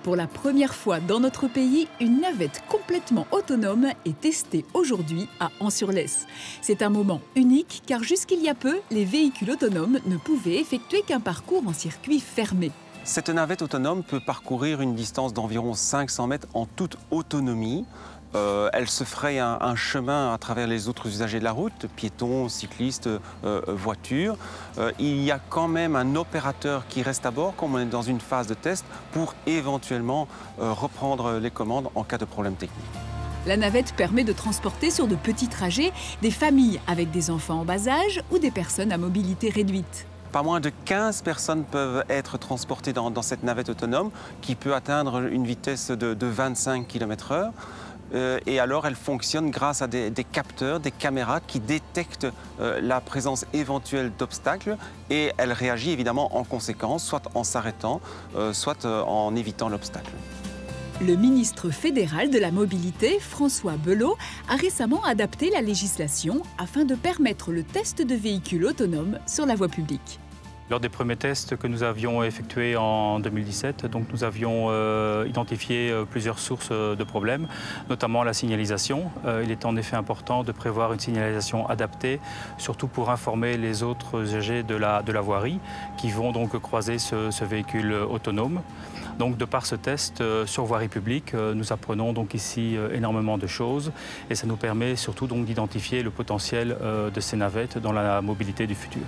Pour la première fois dans notre pays, une navette complètement autonome est testée aujourd'hui à Ans-sur-Lesse. C'est un moment unique car jusqu'il y a peu, les véhicules autonomes ne pouvaient effectuer qu'un parcours en circuit fermé. Cette navette autonome peut parcourir une distance d'environ 500 mètres en toute autonomie. Elle se fraye un chemin à travers les autres usagers de la route, piétons, cyclistes, voitures. Il y a quand même un opérateur qui reste à bord, comme on est dans une phase de test, pour éventuellement reprendre les commandes en cas de problème technique. La navette permet de transporter sur de petits trajets des familles avec des enfants en bas âge ou des personnes à mobilité réduite. Pas moins de 15 personnes peuvent être transportées dans cette navette autonome qui peut atteindre une vitesse de 25 km/h. Et alors, elle fonctionne grâce à des capteurs, des caméras qui détectent la présence éventuelle d'obstacles et elle réagit évidemment en conséquence, soit en s'arrêtant, soit en évitant l'obstacle. Le ministre fédéral de la Mobilité, François Belot, a récemment adapté la législation afin de permettre le test de véhicules autonomes sur la voie publique. Lors des premiers tests que nous avions effectués en 2017, donc nous avions identifié plusieurs sources de problèmes, notamment la signalisation. Il est en effet important de prévoir une signalisation adaptée, surtout pour informer les autres usagers de la voirie qui vont donc croiser ce véhicule autonome. Donc de par ce test sur voirie publique, nous apprenons donc ici énormément de choses et ça nous permet surtout donc d'identifier le potentiel de ces navettes dans la mobilité du futur.